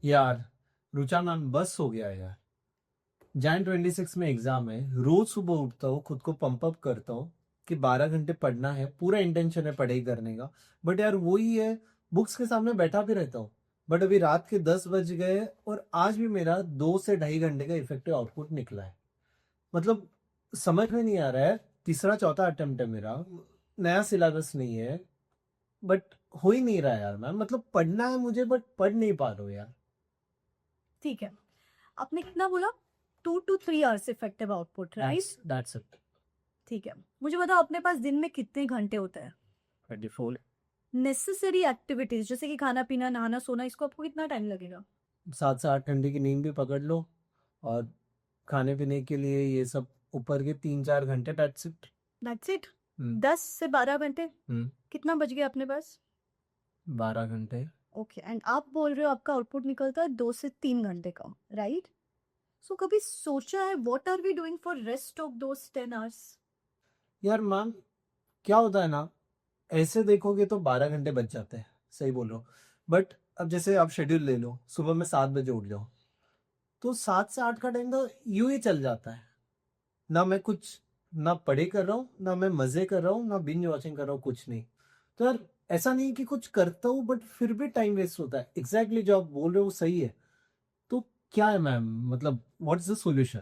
यार रुचा मैम बस हो गया यार। जैन 26 में एग्जाम है। रोज सुबह उठता हूँ, खुद को पंप अप करता हूँ कि 12 घंटे पढ़ना है, पूरा इंटेंशन है पढ़ाई करने का। बट यार वही है, बुक्स के सामने बैठा भी रहता हूँ। बट अभी रात के 10 बज गए और आज भी मेरा 2 से 2.5 घंटे का इफेक्टिव आउटपुट निकला है। मतलब समझ में नहीं आ रहा है। तीसरा चौथा अटेम्प्ट है मेरा, नया सिलेबस नहीं है, बट हो ही नहीं रहा है यार मैम। मतलब पढ़ना है मुझे बट पढ़ नहीं पा रहा हूँ यार। ठीक है, आपने कितना बोला? 2 to 3 hours effective output, right? That's it. ठीक है, मुझे बताओ अपने पास दिन में कितने घंटे होते हैं? 24। नेसेसरी एक्टिविटीज जैसे कि खाना पीना नहाना सोना, इसको आपको कितना टाइम लगेगा? 7 से 8 घंटे की नींद भी पकड़ लो, और खाने पीने के लिए ये सब ऊपर के 3-4 घंटे, दैट्स इट। That's it. 10 से 12 घंटे। कितना बच गया अपने पास? 12 घंटे। ओके, एंड आप बोल रहे हो आपका आउटपुट निकलता है 2 से 3 घंटे का, राइट? सो कभी सोचा है what are we doing for rest of those 10 hours? यार मैम क्या होता है ना, ऐसे देखोगे तो 12 घंटे बच जाते हैं, सही बोल रहे हो। बट अब जैसे आप शेड्यूल ले लो, सुबह में 7 बजे उठ जाओ, तो 7 से 8 का टाइम तो यूं ही चल जाता है। ना मैं कुछ, ना पढ़े कर रहा हूँ, ना मैं मजे कर रहा हूँ, ना बिंज वॉचिंग कर रहा हूँ, कुछ नहीं। तो यार ऐसा नहीं कि कुछ करता हूँ बट फिर भी टाइम वेस्ट होता है। एग्जैक्टली जो आप बोल रहे हो वो सही है। तो क्या है मैम, मतलब व्हाट इज द सॉल्यूशन?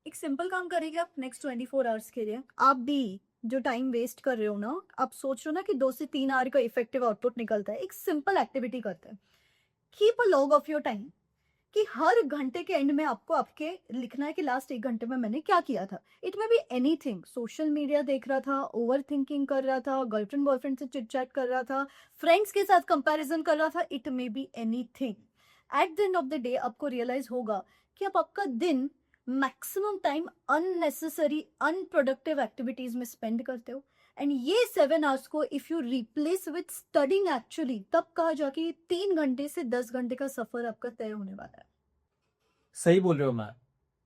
एक सिंपल काम करेंगे आप नेक्स्ट 24 आवर्स के लिए। आप भी जो टाइम वेस्ट कर रहे हो ना, आप सोच रहे हो ना कि 2 से 3 आवर का इफेक्टिव आउटपुट निकलता है, एक सिंपल एक्टिविटी करते हैं। Keep a log of your time, कि हर घंटे के एंड में आपको आपके लिखना है कि लास्ट 1 घंटे में मैंने क्या किया था। इट में बी एनीथिंग, सोशल मीडिया देख रहा था, ओवर थिंकिंग कर रहा था, गर्लफ्रेंड बॉयफ्रेंड से चिट चैट कर रहा था, फ्रेंड्स के साथ कंपैरिजन कर रहा था, it may be anything. At the end of the day आपको रियलाइज होगा कि आप आपका दिन maximum time unnecessary unproductive activities में स्पेंड करते हो। एंड ये 7 आवर्स को if you replace with studying actually, तब कहा जाके 3 घंटे से 10 घंटे का सफर आपका तय होने वाला है। सही बोल रहे हो मैम।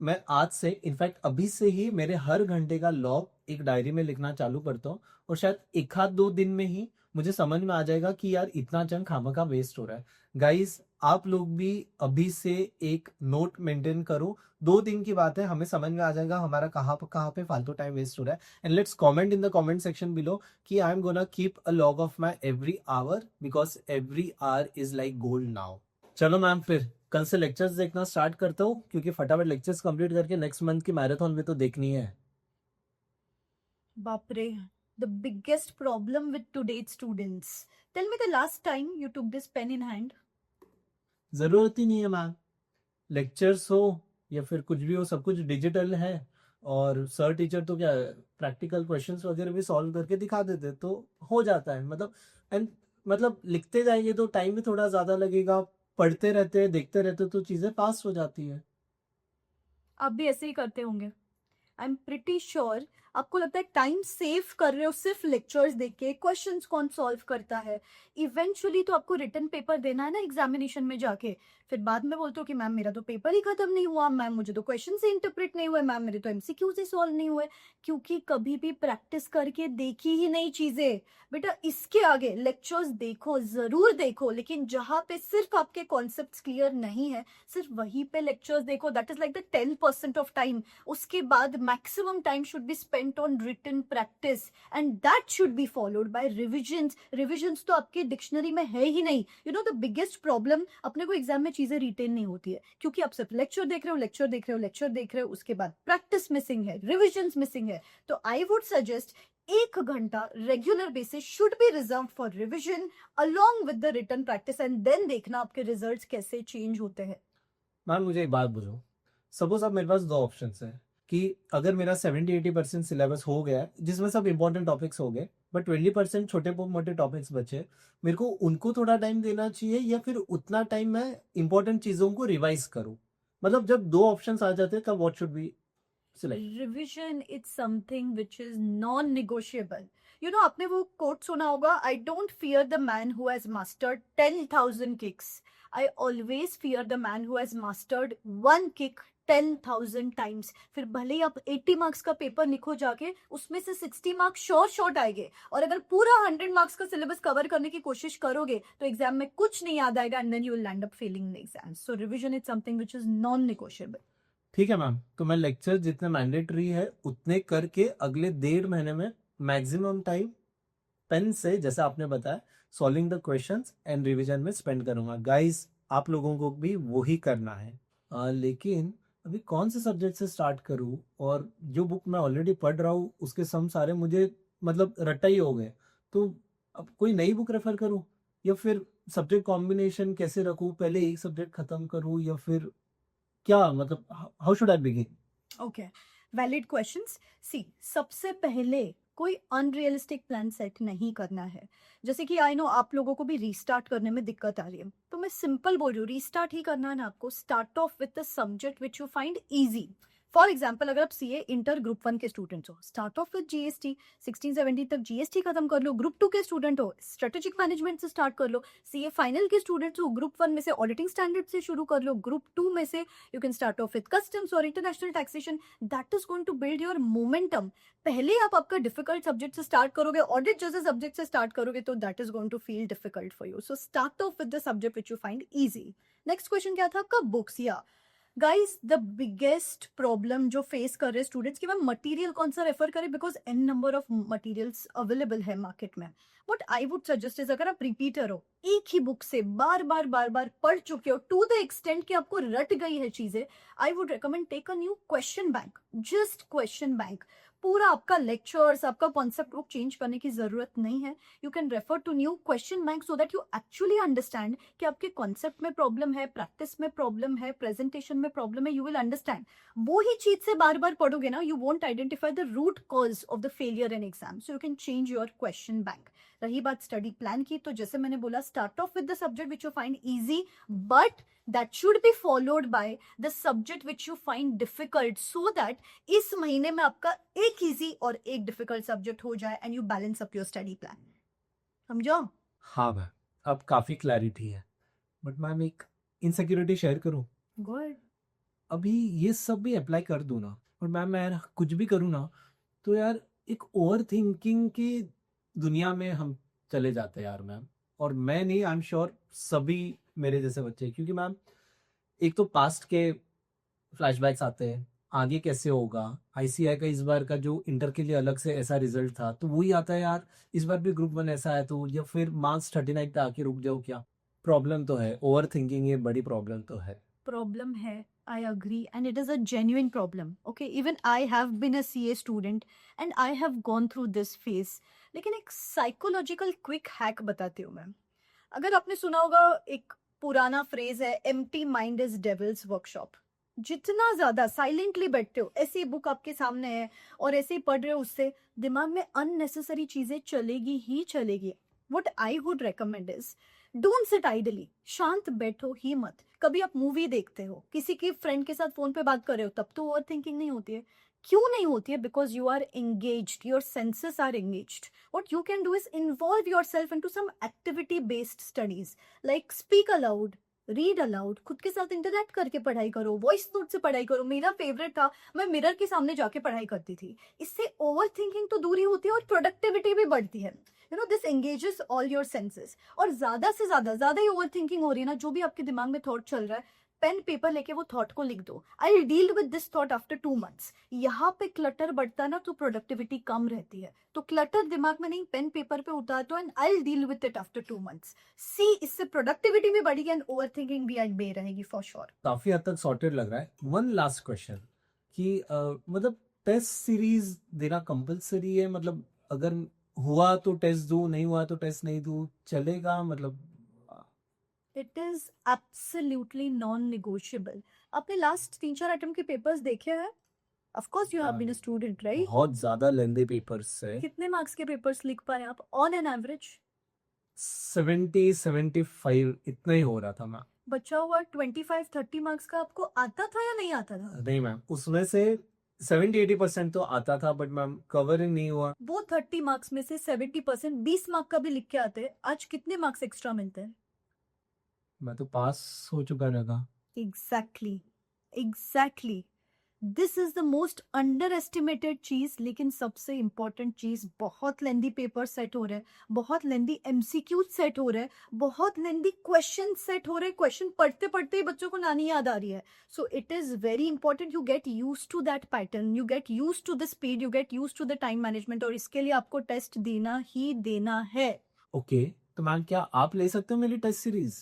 मैं आज से, इनफैक्ट अभी से ही मेरे हर घंटे का लॉग एक डायरी में लिखना चालू करता हूँ, और शायद 1 आध 2 दिन में ही मुझे समझ में आ जाएगा कि यार इतना चंक खामखा वेस्ट हो रहा है। गाइस आप लोग भी अभी से एक नोट मेंटेन करो। 2 दिन की बात है, हमें समझ में आ जाएगा हमारा कहाँ पे फालतू टाइम वेस्ट हो रहा है। And let's comment in the comment section below कि I am gonna keep a log of my every hour, because every hour is like gold now. चलो मैम, फिर कल से लेक्चर्स देखना स्टार्ट करता हूँ, क्योंकि फटाफट लेक्चर्स कंप्लीट करके नेक्स्ट मंथ की मैराथन भी तो देखनी है। Bapre, the biggest problem with today's students. Tell me the last time you took this pen in hand. जरूरत ही नहीं है मैम। लेक्चर्स हो या फिर कुछ भी हो, सब कुछ डिजिटल है। और सर टीचर तो क्या, प्रैक्टिकल क्वेश्चंस वगैरह भी सॉल्व करके दिखा देते, तो हो जाता है। मतलब एंड मतलब लिखते जाएंगे तो टाइम भी थोड़ा ज्यादा लगेगा, पढ़ते रहते हैं देखते रहते हैं, तो चीजें पास हो जाती है। आप भी ऐसे ही करते होंगे। आई एम प्रिटी श्योर आपको लगता है टाइम सेव कर रहे हो सिर्फ लेक्चर्स देख के। क्वेश्चंस कौन सॉल्व करता है? इवेंचुअली तो आपको रिटन पेपर देना है ना एग्जामिनेशन में जाके। फिर बाद में बोलते हो कि मैम मेरा तो पेपर ही खत्म नहीं हुआ, मैम मुझे तो क्वेश्चन से इंटरप्रेट नहीं हुए, मैम मेरे तो एमसीक्यू से सॉल्व नहीं हुए। क्योंकि कभी भी प्रैक्टिस करके देखी ही नहीं चीजें। बेटा इसके आगे लेक्चर्स देखो, जरूर देखो, लेकिन जहां पे सिर्फ आपके कॉन्सेप्ट क्लियर नहीं है, सिर्फ वहीं पे लेक्चर्स देखो। That is like the 10% of time. उसके बाद maximum time should be spent on written practice, and that should be followed by revisions. Revisions तो आपके डिक्शनरी में है ही नहीं। You know the biggest problem, अपने को एग्जाम में चीजें रिटेन नहीं होती है, क्योंकि आप सिर्फ लेक्चर देख रहे हो, लेक्चर देख रहे हो, लेक्चर देख रहे हो, उसके बाद प्रैक्टिस मिसिंग है, रिविजन्स मिसिंग है। तो आई वुड सजेस्ट 1 घंटा regular basis should be reserve for revision along with the written practice, and then देखना आपके रिजल्ट्स कैसे चेंज होते हैं। मैम मुझे एक बात बोलो, सपोज अब मेरे पास 2 ऑप्शन है कि अगर मेरा 70-80% सिलेबस हो गया है, जिसमें सब इंपॉर्टेंट टॉपिक्स हो गए, बट 20% छोटे मोटे टॉपिक्स बचे, मेरे को उनको थोड़ा टाइम देना चाहिए या फिर उतना टाइम मैं इंपॉर्टेंट चीजों को रिवाइज करूं? मतलब जब 2 ऑप्शंस आ जाते हैं तब what should be select? Revision is something which is non negotiable. You know आपने वो कोट सुना होगा, I don't fear the man who has mastered 10,000 kicks, I always fear the man who has mastered 1 kick 10,000 times. फिर भले ही आप 80 marks का paper लिखो जाके, उसमें से 60 मार्क्स श्योर शॉर्ट आएंगे, और अगर पूरा 100 मार्क्स का सिलेबस कवर करने की कोशिश करोगे तो एग्जाम में कुछ नहीं याद आएगा, and then you will land up failing in exam. So revision is something which is non negotiable. ठीक है मैम, तो मैं लेक्चर जितने मैंडेटरी है उतने करके अगले 1.5 महीने में मैक्सिमम टाइम पेन से, जैसे आपने बताया, solving the questions and revision में स्पेंड करूंगा। गाइस, आप लोगों को भी वही करना है। लेकिन अभी कौन से सब्जेक्ट से स्टार्ट करूं, और जो बुक मैं ऑलरेडी पढ़ रहा हूँ उसके सम सारे मुझे मतलब रट्टा ही हो गए, तो अब कोई नई बुक रेफर करूं, या फिर सब्जेक्ट कॉम्बिनेशन कैसे रखूं, पहले एक सब्जेक्ट खत्म करूं, या फिर क्या, मतलब how should I begin? Okay, valid questions. See, सबसे पहले कोई अनरियलिस्टिक प्लान सेट नहीं करना है। जैसे कि आई नो आप लोगों को भी रीस्टार्ट करने में दिक्कत आ रही है, तो मैं सिंपल बोल रही हूँ, रीस्टार्ट ही करना है ना आपको, start off with the subject which you find easy. For example, अगर आप सीए इंटर ग्रुप 1 के स्टूडेंट हो, स्टार्ट ऑफ विद जीएसटी, 16-17 तक जीएसटी खत्म कर लो। ग्रुप 2 के स्टूडेंट हो, स्ट्रेटेजिक मैनेजमेंट से स्टार्ट कर लो। सीए फाइनल के स्टूडेंट्स हो, ग्रुप 1 में से ऑडिटिंग स्टैंडर्ड से शुरू कर लो। ग्रुप 2 में से you can start off with customs और international taxation. That is going to build your momentum. पहले आप आपका डिफिकल्ट सब्जेक्ट से स्टार्ट करोगे, ऑडिट जैसे सब्जेक्ट से स्टार्ट करोगे, तो that is going to feel difficult for you. So start off with the subject which you find easy. Next question क्या था आपका? बुक्स। या गाइस, द बिगेस्ट प्रॉब्लम जो फेस कर रहे स्टूडेंट्स कि मैम मटेरियल कौन सा रेफर करें, because an number of materials available है मार्केट में। What I would suggest is, अगर आप रिपीटर हो, एक ही बुक से बार बार पढ़ चुके हो टू द एक्सटेंट कि आपको रट गई है चीजें, I would recommend take a new question bank. Just question bank. पूरा आपका लेक्चर्स, आपका कॉन्सेप्ट बुक चेंज करने की जरूरत नहीं है। You can refer to new question bank so that you actually understand कि आपके कॉन्सेप्ट में प्रॉब्लम है, प्रैक्टिस में प्रॉब्लम है, प्रेजेंटेशन में प्रॉब्लम है। You will understand. वो ही चीज से बार बार पढ़ोगे ना, you won't identify the root cause of the failure in exam. So you can change your question bank. रही बात स्टडी प्लान की, तो जैसे मैंने बोला, start off with the subject which you find easy, but that should be followed by the subject which you find difficult, so that इस महीने में आपका एक इजी और एक डिफिकल्ट सब्जेक्ट हो जाए, and you balance up your study plan. समझो? हाँ मैम, अब काफी क्लैरिटी है। बट मैम, एक इनसिक्योरिटी शेयर करूं, गुड। अभी ये सब भी अप्लाई कर दूं ना, और मैम मैं कुछ भी करूं ना, तो यार एक ओवर थिंकिंग की दुनिया में हम चले जाते हैं यार मैम। और मैं नहीं, आई एम श्योर सभी मेरे जैसे बच्चे, क्योंकि मैम एक तो पास्ट के फ्लैशबैक्स आते हैं, आगे कैसे होगा। आईसीआई का इस बार का जो इंटर के लिए अलग से ऐसा रिजल्ट था, तो वही आता है यार, इस बार भी ग्रुप 1 ऐसा है, तो या फिर मार्क्स 39 पे आके रुक जाओ क्या? प्रॉब्लम तो है, ओवर थिंकिंग, ये बड़ी प्रॉब्लम तो है। प्रॉब्लम है, I agree, and it is a genuine problem. Okay, even I have been a CA student and I have gone through this phase. लेकिन एक साइकोलॉजिकल क्विक हैक बताती हूँ मैं। अगर आपने सुना होगा, एक पुराना फ्रेज है, empty mind is devils workshop. जितना ज्यादा साइलेंटली बैठते हो, ऐसी बुक आपके सामने है और ऐसे ही पढ़ रहे हो, उससे दिमाग में अननेसेसरी चीजें चलेगी ही चलेगी। What I would recommend is, don't sit ideally. शांत बैठो ही मत। कभी आप मूवी देखते हो, किसी की फ्रेंड के साथ फोन पे बात कर रहे हो, तब तो ओवर थिंकिंग नहीं होती है। क्यों नहीं होती है? Because you are engaged, your senses are engaged. what you can do is involve yourself into some activity based studies, like speak aloud, read aloud, खुद के साथ इंटरैक्ट करके पढ़ाई करो, वॉइस नोट से पढ़ाई करो। मेरा फेवरेट था, मैं मिरर के सामने जाके पढ़ाई करती थी। इससे ओवर थिंकिंग तो दूर ही होती है और प्रोडक्टिविटी भी बढ़ती है। You know, this engages all your senses. और ज्यादा से ज्यादा ही ओवर थिंकिंग हो रही है ना, जो भी आपके दिमाग में थॉट चल रहा है, पेन पेपर लेके वो थॉट को लिख दो। I will deal with this thought after 2 months। यहाँ पे क्लटर बढ़ता है ना, तो प्रोडक्टिविटी कम रहती है। तो क्लटर दिमाग में नहीं, पेन पेपर पे उतार दो, and I will deal with it after 2 months। सी, इससे प्रोडक्टिविटी भी बढ़ेगी एंड ओवर थिंकिंग भी आज बे रहेगी फॉर श्योर। काफी हद तक सॉर्टेड लग रहा है। वन लास्ट क्वेश्चन कि मतलब टेस्ट सीरीज देना कंपलसरी है? मतलब अगर हुआ तो टेस्ट दूं, नहीं हुआ तो टेस्ट नहीं दूं, चलेगा? मतलब it is absolutely non negotiable. आपने लास्ट 3-4 अटेम्प्ट के पेपर्स देखे हैं? Of course you have been a student, right? बहुत ज्यादा लेंदी पेपर्स है। कितने मार्क्स के पेपर्स लिख पाए आप ऑन एन एवरेज? 70-75 इतना ही हो रहा था मैम। बचा हुआ 25-30 मार्क्स का आपको आता था या नहीं आता था? नहीं मैम, उसमें से 70-80% तो आता था, बट मैम कवर ही नहीं हुआ। वो 30 मार्क्स में से 70%, 20 मार्क का भी लिख के आते हैं। आज कितने मार्क्स एक्स्ट्रा मिलते हैं? मैं तो पास हो चुका रहता। Exactly, exactly, this is the most under estimated चीज। लेकिन सबसे इंपॉर्टेंट चीज, बहुत लेंदी पेपर सेट हो रहे हैं, बहुत लेंदी एमसीक्यू सेट हो रहे हैं, बहुत लेंदी क्वेश्चन सेट हो रहे हैं, क्वेश्चन पढ़ते पढ़ते ही बच्चों को नानी याद आ रही है। So it is very important you get used to that pattern, you get used to the speed, you get used to the time management, और इसके लिए आपको टेस्ट देना ही देना है। ओके, तो मैम क्या आप ले सकते हो मेरी टेस्ट सीरीज?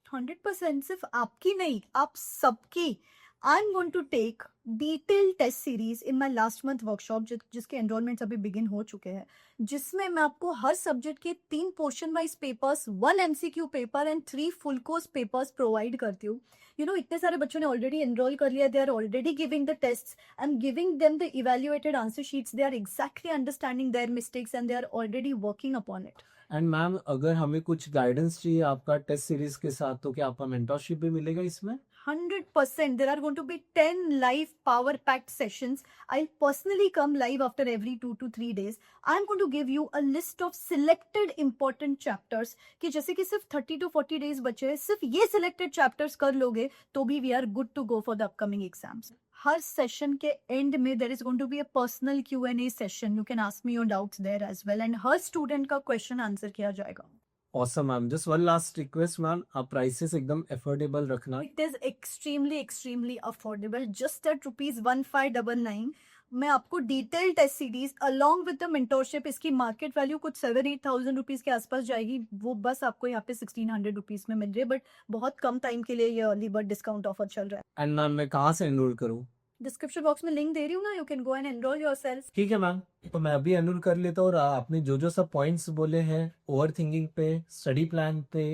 100%, सिर्फ आपकी नहीं, आप सबकी। I am going to take detail test series in my last month workshop, जिसके एनरोलमेंट्स अभी बिगिन हो चुके हैं, जिसमें मैं आपको हर सब्जेक्ट के 3 portion wise papers, 1 MCQ paper and 3 full course papers provide करती हूँ। इतने सारे बच्चों ने ऑलरेडी एनरोल कर लिया, they are already giving the test, I am giving them the evaluated answer sheets, they are exactly understanding their mistakes and they are already working upon it. And ma'am अगर हमें कुछ guidance चाहिए आपका test series के साथ, तो क्या आपका मेंटरशिप भी मिलेगा इसमें? 100%. There are going to be 10 live Powerpacked sessions. I'll personally come live after every 2 to 3 days. I'm going to give you a list of selected important chapters कि जैसे कि सिर्फ 30 to 40 days बचे हैं, सिर्फ ये selected chapters कर लोगे तो भी we are good to go for the upcoming exams. Her session के एंड में there is going to be a personal Q&A session. You can ask me your doubts there as well, and her student का question answer किया जाएगा। Awesome ma'am, just one last request ma'am, आप prices एकदम affordable रखना। It is extremely affordable, just at ₹1599। मैं आपको detail test series along with the mentorship, इसकी market value कुछ 7-8,000 रुपीज के आसपास जाएगी, वो बस आपको यहाँ पे 1600 रुपीज में मिल रही है, बट बहुत कम टाइम के लिए ये अर्ली बर्ड डिस्काउंट ऑफर चल रहा है। एंड मैम मैं कहाँ से एनरोल करूँ? डिस्क्रिप्शन बॉक्स में लिंक दे रही हूँ ना, you can go and enrol yourself. ठीक है मैम, तो मैं अभी एनरोल कर लेता हूँ, और आपने जो जो सब पॉइंट्स बोले हैं ओवर थिंकिंग पे, स्टडी प्लान पे,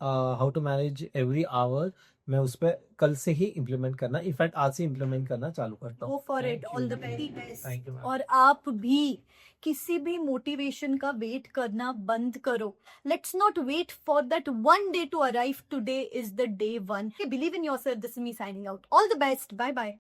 how to manage every hour, मैं उस पर कल से ही इम्प्लीमेंट करना, इनफैक्ट आज से इम्प्लीमेंट करना चालू करता हूँ। Go for it, Thank all you. The very best. Thank you, ma'am. और आप भी किसी भी मोटिवेशन का वेट करना बंद करो। Let's not wait for that one day to arrive, today is the day one. Believe in yourself. This is me signing out. All the best, bye bye.